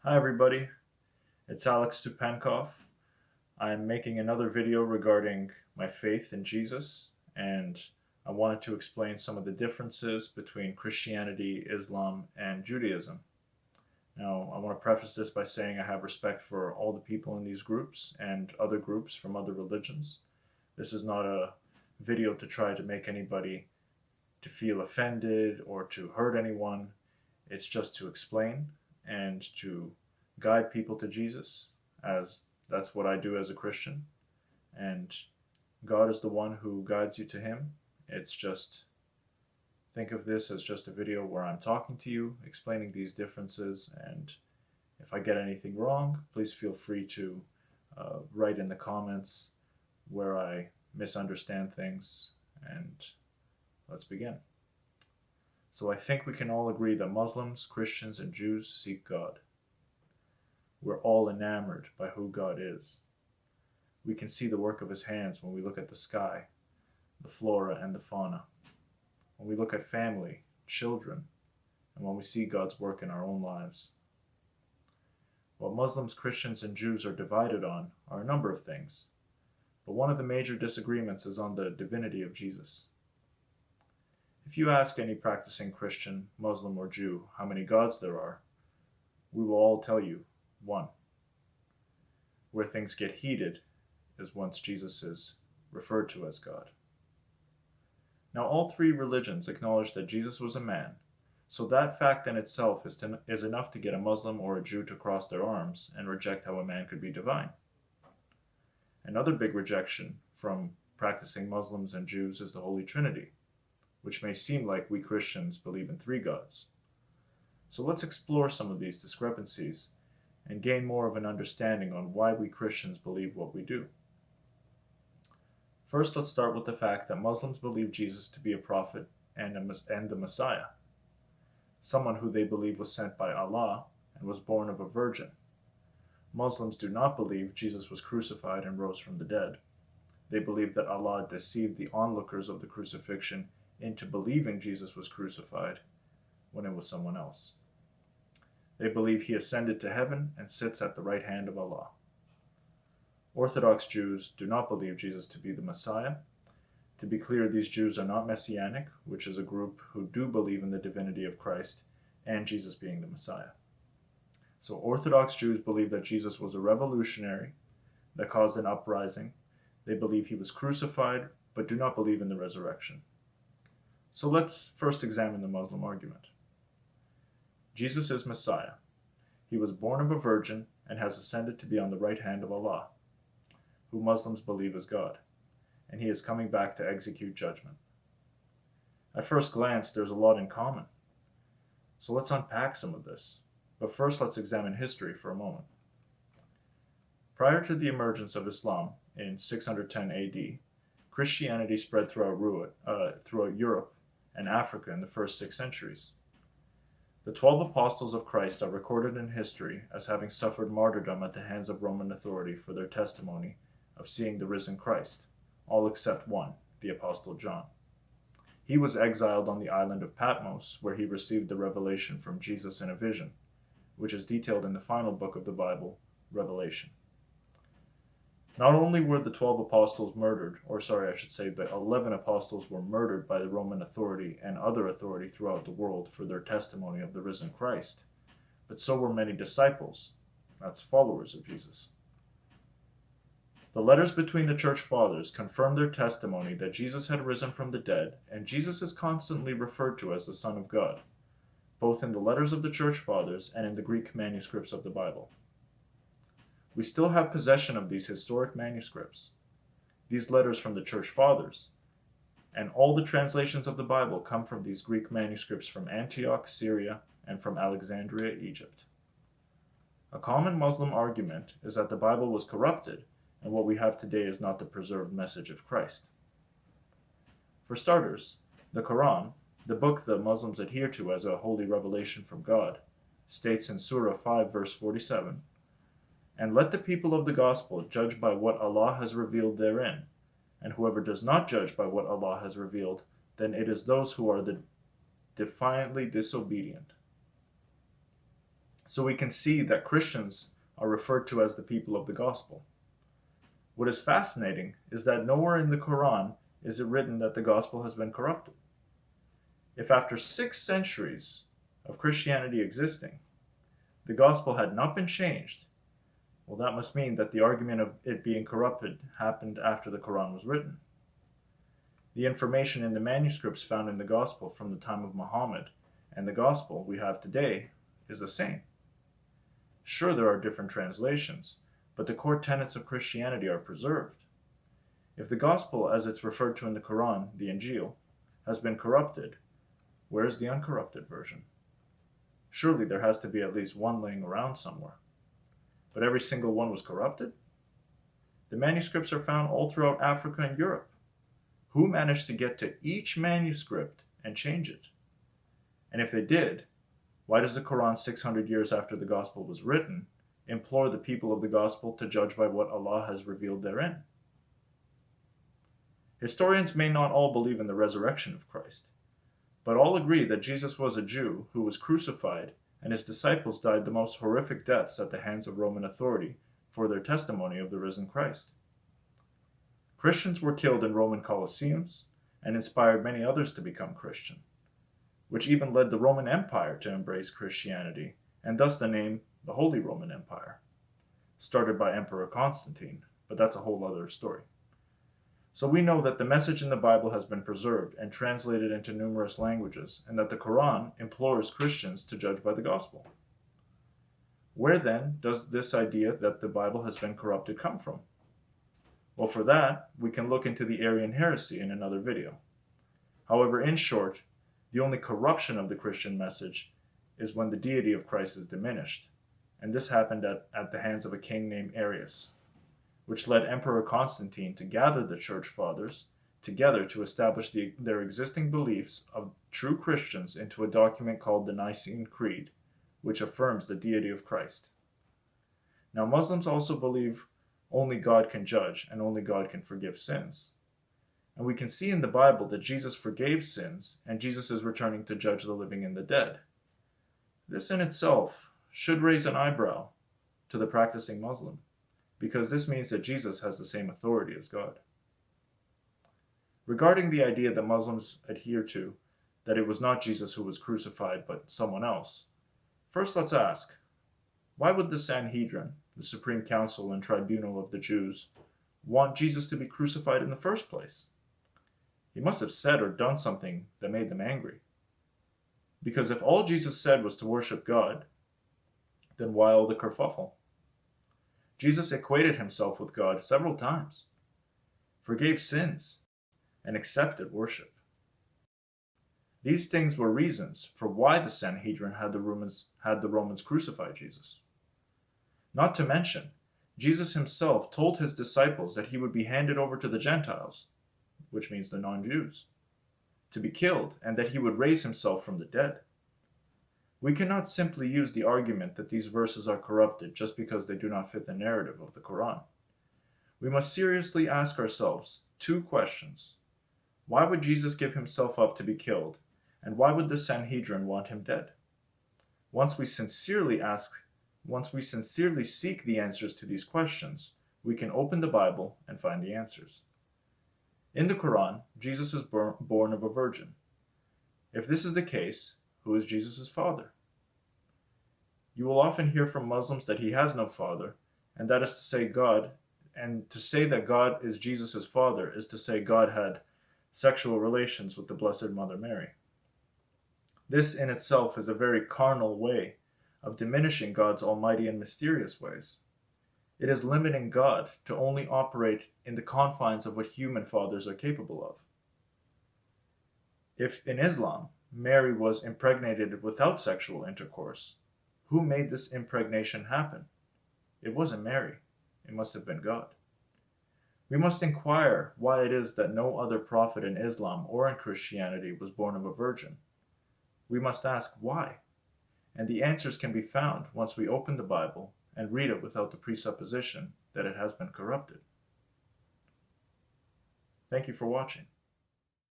Hi everybody, it's Alex Stupankov. I'm making another video regarding my faith in Jesus, and I wanted to explain some of the differences between Christianity, Islam, and Judaism. Now, I want to preface this by saying I have respect for all the people in these groups and other groups from other religions. This is not a video to try to make anybody to feel offended or to hurt anyone. It's just to explain and to guide people to Jesus, as that's what I do as a Christian. And God is the one who guides you to Him. It's just, think of this as just a video where I'm talking to you, explaining these differences. And if I get anything wrong, please feel free to write in the comments where I misunderstand things. And let's begin. So I think we can all agree that Muslims, Christians, and Jews seek God. We're all enamored by who God is. We can see the work of His hands when we look at the sky, the flora and the fauna, when we look at family, children, and when we see God's work in our own lives. What Muslims, Christians, and Jews are divided on are a number of things, but one of the major disagreements is on the divinity of Jesus. If you ask any practicing Christian, Muslim, or Jew how many gods there are, we will all tell you one. Where things get heated is once Jesus is referred to as God. Now, all three religions acknowledge that Jesus was a man, so that fact in itself is enough to get a Muslim or a Jew to cross their arms and reject how a man could be divine. Another big rejection from practicing Muslims and Jews is the Holy Trinity, which may seem like we Christians believe in three gods. So let's explore some of these discrepancies and gain more of an understanding on why we Christians believe what we do. First, let's start with the fact that Muslims believe Jesus to be a prophet and the Messiah, someone who they believe was sent by Allah and was born of a virgin. Muslims do not believe Jesus was crucified and rose from the dead. They believe that Allah deceived the onlookers of the crucifixion into believing Jesus was crucified when it was someone else. They believe He ascended to heaven and sits at the right hand of Allah. Orthodox Jews do not believe Jesus to be the Messiah. To be clear, these Jews are not Messianic, which is a group who do believe in the divinity of Christ and Jesus being the Messiah. So Orthodox Jews believe that Jesus was a revolutionary that caused an uprising. They believe He was crucified, but do not believe in the resurrection. So let's first examine the Muslim argument. Jesus is Messiah. He was born of a virgin and has ascended to be on the right hand of Allah, who Muslims believe is God, and He is coming back to execute judgment. At first glance, there's a lot in common. So let's unpack some of this. But first, let's examine history for a moment. Prior to the emergence of Islam in 610 AD, Christianity spread throughout Europe and Africa in the first 6 centuries. The 12 apostles of Christ are recorded in history as having suffered martyrdom at the hands of Roman authority for their testimony of seeing the risen Christ, all except one, the Apostle John. He was exiled on the island of Patmos, where he received the revelation from Jesus in a vision, which is detailed in the final book of the Bible, Revelation. Not only were the 12 apostles murdered, the 11 apostles were murdered by the Roman authority and other authority throughout the world for their testimony of the risen Christ, but so were many disciples, that's followers of Jesus. The letters between the church fathers confirm their testimony that Jesus had risen from the dead, and Jesus is constantly referred to as the Son of God, both in the letters of the church fathers and in the Greek manuscripts of the Bible. We still have possession of these historic manuscripts, these letters from the church fathers, and all the translations of the Bible come from these Greek manuscripts from Antioch, Syria, and from Alexandria, Egypt. A common Muslim argument is that the Bible was corrupted, and what we have today is not the preserved message of Christ. For starters, the Quran, the book that Muslims adhere to as a holy revelation from God, states in Surah 5, verse 47, "And let the people of the gospel judge by what Allah has revealed therein, and whoever does not judge by what Allah has revealed, then it is those who are the defiantly disobedient." So we can see that Christians are referred to as the people of the gospel. What is fascinating is that nowhere in the Quran is it written that the gospel has been corrupted. If after 6 centuries of Christianity existing, the gospel had not been changed, well, that must mean that the argument of it being corrupted happened after the Quran was written. The information in the manuscripts found in the gospel from the time of Muhammad and the gospel we have today is the same. Sure, there are different translations, but the core tenets of Christianity are preserved. If the gospel, as it's referred to in the Quran, the Injil, has been corrupted, where is the uncorrupted version? Surely there has to be at least one laying around somewhere. But every single one was corrupted? The manuscripts are found all throughout Africa and Europe. Who managed to get to each manuscript and change it? And if they did, why does the Quran 600 years after the gospel was written implore the people of the gospel to judge by what Allah has revealed therein? Historians may not all believe in the resurrection of Christ, but all agree that Jesus was a Jew who was crucified and his disciples died the most horrific deaths at the hands of Roman authority for their testimony of the risen Christ. Christians were killed in Roman colosseums and inspired many others to become Christian, which even led the Roman Empire to embrace Christianity, and thus the name the Holy Roman Empire, started by Emperor Constantine, but that's a whole other story. So we know that the message in the Bible has been preserved and translated into numerous languages, and that the Quran implores Christians to judge by the gospel. Where then does this idea that the Bible has been corrupted come from? Well, for that, we can look into the Arian heresy in another video. However, in short, the only corruption of the Christian message is when the deity of Christ is diminished, and this happened at the hands of a king named Arius, which led Emperor Constantine to gather the church fathers together to establish their existing beliefs of true Christians into a document called the Nicene Creed, which affirms the deity of Christ. Now, Muslims also believe only God can judge and only God can forgive sins. And we can see in the Bible that Jesus forgave sins and Jesus is returning to judge the living and the dead. This in itself should raise an eyebrow to the practicing Muslim, because this means that Jesus has the same authority as God. Regarding the idea that Muslims adhere to, that it was not Jesus who was crucified but someone else, first let's ask, why would the Sanhedrin, the Supreme Council and Tribunal of the Jews, want Jesus to be crucified in the first place? He must have said or done something that made them angry. Because if all Jesus said was to worship God, then why all the kerfuffle? Jesus equated himself with God several times, forgave sins, and accepted worship. These things were reasons for why the Sanhedrin had the Romans crucify Jesus. Not to mention, Jesus himself told his disciples that he would be handed over to the Gentiles, which means the non-Jews, to be killed, and that he would raise himself from the dead. We cannot simply use the argument that these verses are corrupted just because they do not fit the narrative of the Quran. We must seriously ask ourselves 2 questions. Why would Jesus give himself up to be killed? And why would the Sanhedrin want him dead? Once we sincerely seek the answers to these questions, we can open the Bible and find the answers. In the Quran, Jesus is born of a virgin. If this is the case, who is Jesus' father? You will often hear from Muslims that he has no father, and that is to say God, and to say that God is Jesus' father is to say God had sexual relations with the Blessed Mother Mary. This in itself is a very carnal way of diminishing God's almighty and mysterious ways. It is limiting God to only operate in the confines of what human fathers are capable of. If in Islam, Mary was impregnated without sexual intercourse, who made this impregnation happen? It wasn't Mary. It must have been God. We must inquire why it is that no other prophet in Islam or in Christianity was born of a virgin. We must ask why, and the answers can be found once we open the Bible and read it without the presupposition that it has been corrupted. Thank you for watching.